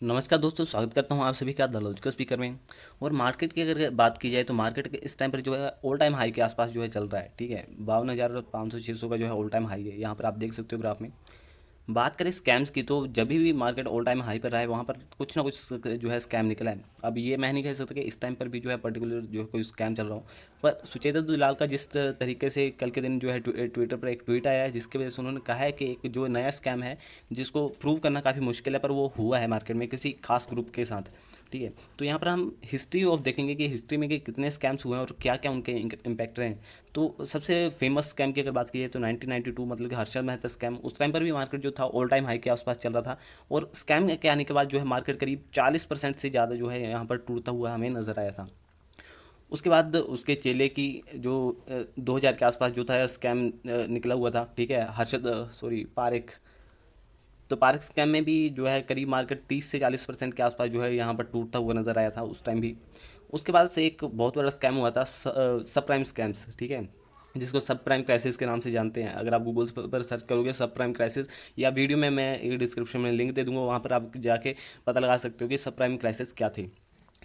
नमस्कार दोस्तों, स्वागत करता हूं आप सभी का द लॉजिकल स्पीकर में। और मार्केट की अगर बात की जाए तो मार्केट के इस टाइम पर जो है ऑल टाइम हाई के आसपास जो है चल रहा है। ठीक है, 52,500 600 का जो है ऑल टाइम हाई है, यहाँ पर आप देख सकते हो ग्राफ में। बात करें स्कैम्स की तो जब भी मार्केट ऑल टाइम हाई पर रहा है वहाँ पर कुछ ना कुछ जो है स्कैम निकला है। अब ये मैं नहीं कह सकता कि इस टाइम पर भी जो है पर्टिकुलर जो है कोई स्कैम चल रहा हो। पर सुचेता दुलाल का जिस तरीके से कल के दिन जो है ट्विटर पर एक ट्वीट आया है जिसकी वजह से उन्होंने कहा है कि एक जो नया स्कैम है जिसको प्रूव करना काफ़ी मुश्किल है पर वो हुआ है मार्केट में किसी खास ग्रुप के साथ। ठीक है, तो यहाँ पर हम हिस्ट्री ऑफ देखेंगे कि हिस्ट्री में कि कितने स्कैम्स हुए हैं और क्या क्या उनके इम्पैक्ट रहे हैं। तो सबसे फेमस स्कैम की अगर बात की जाए तो 1992 मतलब कि हर्षद मेहता स्कैम, उस टाइम पर भी मार्केट जो था ऑल टाइम हाई के आसपास चल रहा था। और स्कैम के आने के बाद जो है मार्केट करीब 40% से ज़्यादा जो है यहाँ पर टूटता हुआ हमें नज़र आया था। उसके बाद उसके चेले की जो 2000 के आसपास जो था स्कैम निकला हुआ था। ठीक है, हर्षद सॉरी पारेख। तो पार्क स्कैम में भी जो है करीब मार्केट 30 से 40% के आसपास जो है यहाँ पर टूटता हुआ नजर आया था उस टाइम भी। उसके बाद से एक बहुत बड़ा स्कैम हुआ था सब प्राइम स्कैम्स। ठीक है, जिसको सब प्राइम क्राइसिस के नाम से जानते हैं। अगर आप गूगल पर सर्च करोगे सब प्राइम क्राइसिस, या वीडियो में मैं एक डिस्क्रिप्शन में लिंक दे दूंगा, वहाँ पर आप जाके पता लगा सकते हो कि सब प्राइम क्राइसिस क्या थी।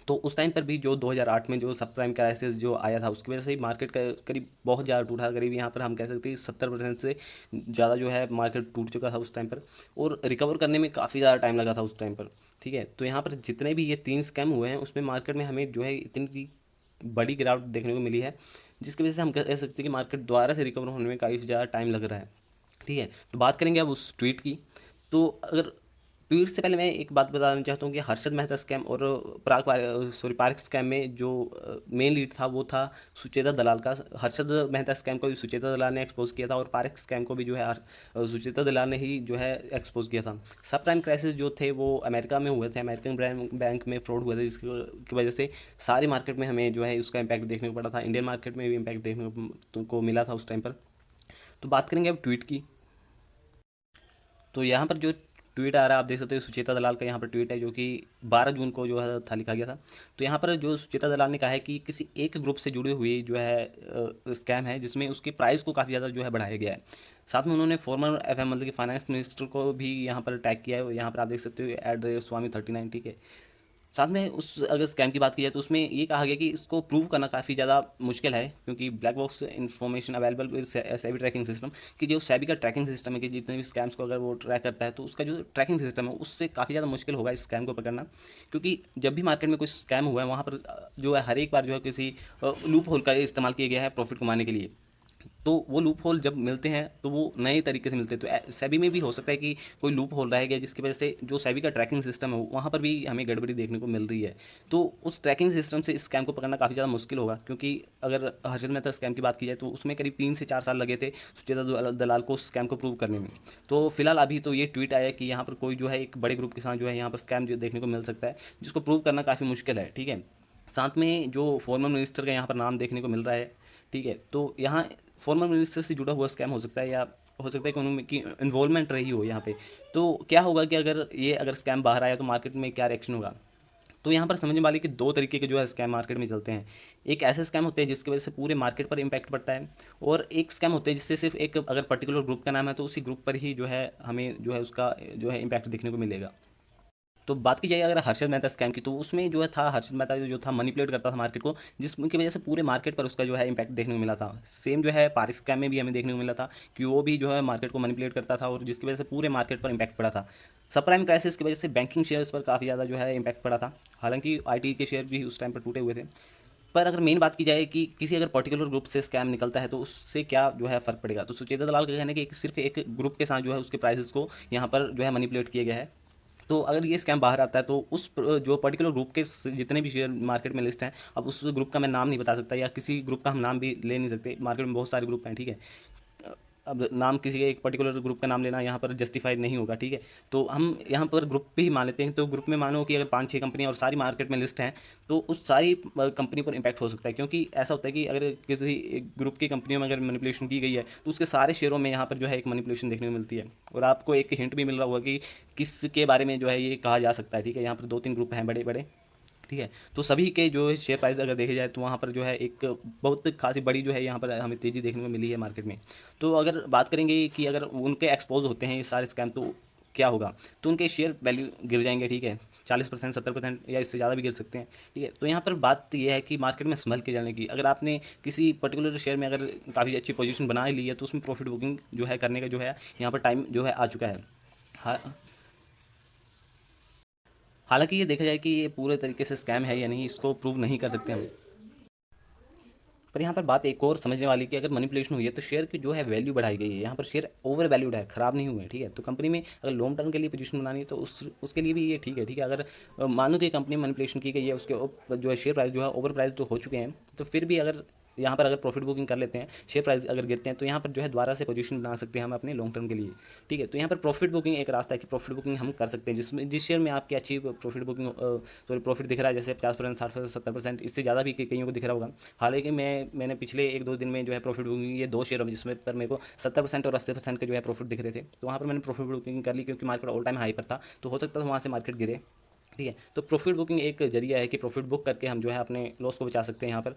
तो उस टाइम पर भी जो 2008 में जो सब प्राइम क्राइसिस जो आया था उसकी वजह से ही मार्केट का करीब बहुत ज़्यादा टूटा। करीब यहाँ पर हम कह सकते हैं 70% से ज़्यादा जो है मार्केट टूट चुका था उस टाइम पर। और रिकवर करने में काफ़ी ज़्यादा टाइम लगा था उस टाइम पर। ठीक है, तो यहाँ पर जितने भी ये 3 स्कैम हुए हैं उसमें मार्केट में हमें जो है इतनी बड़ी गिरावट देखने को मिली है जिसकी वजह से हम कह सकते हैं कि मार्केट दोबारा से रिकवर होने में काफ़ी ज़्यादा टाइम लग रहा है। ठीक है, तो बात करेंगे अब उस ट्वीट की। तो अगर ट्वीट से पहले मैं एक बात बताना चाहता हूँ कि हर्षद मेहता स्कैम और पार्क स्कैम में जो मेन लीड था वो था सुचेता दलाल का। हर्षद मेहता स्कैम को भी सुचेता दलाल ने एक्सपोज किया था और पार्क स्कैम को भी जो है सुचेता दलाल ने ही जो है एक्सपोज किया था। सब प्राइम क्राइसिस जो थे वो अमेरिका में हुए थे, अमेरिकन बैंक में फ्रॉड हुए थे जिसकी वजह से सारी मार्केट में हमें जो है उसका इम्पैक्ट देखने को पड़ा था। इंडियन मार्केट में भी इम्पैक्ट देखने को मिला था उस टाइम पर। तो बात करेंगे अब ट्वीट की। तो यहाँ पर जो ट्वीट आ रहा है आप देख सकते हो, सुचेता दलाल का यहाँ पर ट्वीट है जो कि 12 जून को जो है था लिखा गया था। तो यहाँ पर जो सुचेता दलाल ने कहा है कि किसी एक ग्रुप से जुड़ी हुई जो है स्कैम है जिसमें उसके प्राइस को काफ़ी ज़्यादा जो है बढ़ाया गया है। साथ में उन्होंने फॉर्मर एफएम मतलब कि फाइनेंस मिनिस्टर को भी यहाँ पर टैग किया है। यहाँ पर आप देख सकते हो @स्वामी39। ठीक है, साथ में उस अगर स्कैम की बात की जाए तो उसमें ये कहा गया कि इसको प्रूव करना काफ़ी ज़्यादा मुश्किल है क्योंकि black box information available with SEBI tracking system. कि जो सेबी का ट्रैकिंग सिस्टम है कि जितने भी स्कैम्स को अगर वो ट्रैक करता है तो उसका जो ट्रैकिंग सिस्टम है उससे काफ़ी ज़्यादा मुश्किल होगा इस स्कैम को पकड़ना। क्योंकि जब भी मार्केट में कुछ स्कैम हुआ है वहाँ पर जो है हर एक बार जो है किसी लूप होल का इस्तेमाल किया गया है प्रॉफिट कमाने के लिए। तो वो लूप होल जब मिलते हैं तो वो नए तरीके से मिलते हैं। तो सेबी में भी हो सकता है कि कोई लूप होल रह गया जिसकी वजह से जो सेबी का ट्रैकिंग सिस्टम है वहाँ पर भी हमें गड़बड़ी देखने को मिल रही है। तो उस ट्रैकिंग सिस्टम से इस स्कैम को पकड़ना काफ़ी ज़्यादा मुश्किल होगा क्योंकि अगर हर्षद मेहता स्कैम की बात की जाए तो उसमें करीब 3 से 4 साल लगे थे सुचेता दलाल को उस स्कैम को प्रूव करने में। तो फिलहाल अभी तो ये ट्वीट आया कि यहाँ पर कोई जो है एक बड़े ग्रुप के साथ जो है यहाँ पर स्कैम जो देखने को मिल सकता है जिसको प्रूव करना काफ़ी मुश्किल है। ठीक है, साथ में जो फॉर्मर मिनिस्टर का यहाँ पर नाम देखने को मिल रहा है। ठीक है, तो यहाँ फॉर्मर मिनिस्टर से जुड़ा हुआ स्कैम हो सकता है या हो सकता है कि उनकी इन्वॉल्वमेंट रही हो यहाँ पे। तो क्या होगा कि अगर स्कैम बाहर आया तो मार्केट में क्या रिएक्शन होगा। तो यहाँ पर समझने वाले कि दो तरीके के जो है स्कैम मार्केट में चलते हैं। एक ऐसे स्कैम होते हैं जिसकी वजह से पूरे मार्केट पर इम्पैक्ट पड़ता है, और एक स्कैम होते हैं जिससे सिर्फ एक अगर पर्टिकुलर ग्रुप का नाम है तो उसी ग्रुप पर ही जो है हमें जो है उसका जो है इम्पैक्ट देखने को मिलेगा। तो बात की जाए अगर हर्षद मेहता स्कैम की तो उसमें जो है था हर्षद मेहता जो था मनीपुलेट करता था मार्केट को जिसकी वजह से पूरे मार्केट पर उसका जो है इम्पैक्ट देखने को मिला था। सेम जो है पारिस स्कैम में भी हमें देखने को मिला था कि वो भी जो है मार्केट को मनीपुलेट करता था और जिसकी वजह से पूरे मार्केट पर इम्पैक्ट पड़ा था। सब प्राइम क्राइसिस की वजह से बैंकिंग शेयर्स पर काफ़ी ज़्यादा जो है इम्पैक्ट पड़ा था। हालांकि आईटी के शेयर भी उस टाइम पर टूटे हुए थे। पर अगर मेन बात की जाए कि किसी अगर पर्टिकुलर ग्रुप से स्कैम निकलता है तो उससे क्या जो है फ़र्क पड़ेगा, तो सुचेता दलाल का कहना है कि सिर्फ एक ग्रुप के साथ जो है उसके प्राइसेस को यहाँ पर जो है मनीपुलेट किया गया है। तो अगर ये स्कैम बाहर आता है तो जो पर्टिकुलर ग्रुप के जितने भी शेयर मार्केट में लिस्ट हैं, अब उस ग्रुप का मैं नाम नहीं बता सकता या किसी ग्रुप का हम नाम भी ले नहीं सकते, मार्केट में बहुत सारे ग्रुप हैं। ठीक है, अब नाम किसी एक पर्टिकुलर ग्रुप का नाम लेना यहाँ पर जस्टिफाइड नहीं होगा। ठीक है, तो हम यहाँ पर ग्रुप पे ही मान लेते हैं। तो ग्रुप में मानो कि अगर 5 6 कंपनियाँ और सारी मार्केट में लिस्ट हैं तो उस सारी कंपनी पर इम्पैक्ट हो सकता है, क्योंकि ऐसा होता है कि अगर किसी एक ग्रुप की कंपनियों में अगर मैनिपुलेशन की गई है तो उसके सारे शेयरों में यहाँ पर जो है एक मैनिपुलेशन देखने को मिलती है। और आपको एक हिंट भी मिल रहा होगा कि किसके बारे में जो है ये कहा जा सकता है। ठीक है, यहाँ पर 2 3 ग्रुप हैं बड़े बड़े। ठीक है, तो सभी के जो शेयर प्राइस अगर देखे जाए तो वहाँ पर जो है एक बहुत खासी बड़ी जो है यहाँ पर हमें तेज़ी देखने को मिली है मार्केट में। तो अगर बात करेंगे कि अगर उनके एक्सपोज होते हैं ये सारे स्कैम तो क्या होगा, तो उनके शेयर वैल्यू गिर जाएंगे, ठीक है, 40%, 70% या इससे ज़्यादा भी गिर सकते हैं, ठीक है। तो यहाँ पर बात यह है कि मार्केट में संभल के जाने की। अगर आपने किसी पर्टिकुलर शेयर में अगर काफ़ी अच्छी पोजीशन बना ली है तो उसमें प्रॉफिट बुकिंग जो है करने का जो है यहाँ पर टाइम जो है आ चुका है। हाँ, हालांकि ये देखा जाए कि ये पूरे तरीके से स्कैम है या नहीं, इसको प्रूव नहीं कर सकते हम। पर यहाँ पर बात एक और समझने वाली कि अगर मैनिपुलेशन हुई है तो शेयर की जो है वैल्यू बढ़ाई गई है, यहाँ पर शेयर ओवर वैल्यूड है, खराब नहीं हुए हैं, ठीक है। तो कंपनी में अगर लॉन्ग टर्म के लिए पोजीशन बनानी है तो उसके लिए भी ये ठीक है, ठीक है। अगर मानो कि कंपनी में मैनिपुलेशन की गई है, उसके जो है शेयर प्राइस जो है ओवर प्राइस जो हो चुके हैं, तो फिर भी अगर यहाँ पर अगर प्रॉफिट बुकिंग कर लेते हैं, शेयर प्राइस अगर गिरते हैं, तो यहाँ पर जो है दोबारा से पोजीशन बना सकते हैं हम अपने लॉन्ग टर्म के लिए, ठीक है। तो यहाँ पर प्रॉफिट बुकिंग एक रास्ता है कि प्रॉफिट बुकिंग हम कर सकते हैं, जिसमें जिस शेयर में आपकी अच्छी प्रॉफिट बुकिंग सॉरी प्रॉफिट दिख रहा है, जैसे 50%, 60%, 70%, इससे ज़्यादा भी कईयों को दिख रहा होगा। हालांकि मैंने पिछले 1-2 दिन में जो है प्रॉफिट बुकिंग ये 2 शेयरों में जिसमें पर मेरे को 70% और 80% के जो है प्रॉफिट दिख रहे थे, तो वहाँ पर मैंने प्रॉफिट बुकिंग कर ली क्योंकि मार्केट ऑल टाइम हाई पर था, तो हो सकता था वहाँ से मार्केट गिरे, ठीक है। तो प्रॉफिट बुकिंग एक जरिया है कि प्रॉफिट बुक करके हम जो है अपने लॉस को बचा सकते हैं। यहाँ पर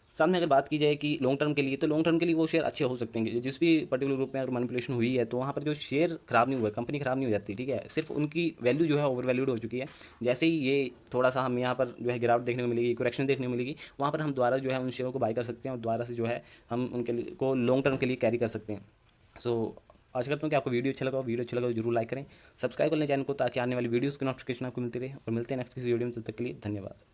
साथ में अगर बात की जाए कि लॉन्ग टर्म के लिए, तो लॉन्ग टर्म के लिए वो शेयर अच्छे हो सकते हैं जिस भी पर्टिकुलर ग्रुप में अगर मैनिपुलेशन हुई है, तो वहाँ पर जो शेयर खराब नहीं हुआ है, कंपनी खराब नहीं हो जाती, ठीक है, सिर्फ उनकी वैल्यू जो है ओवर वैल्यूड हो चुकी है। जैसे ही ये थोड़ा सा हम यहाँ पर जो है गिरावट देखने को मिलेगी, करेक्शन देखने को मिलेगी, वहाँ पर हम दोबारा जो है उन शेयरों को बाई कर सकते हैं और दोबारा से जो है हम उनके लिए को लॉन्ग टर्म के लिए कैरी कर सकते हैं। सो आशा करता हूँ कि आपको वीडियो अच्छा लगा हो। वीडियो अच्छा लगा तो जरूर लाइक करें, सब्सक्राइब कर लें चैनल को, ताकि आने वाली वीडियोज़ की नोटिफिकेशन आपको मिलती रहे। और मिलते हैं नेक्स्ट किसी वीडियो में, तब तक के लिए धन्यवाद।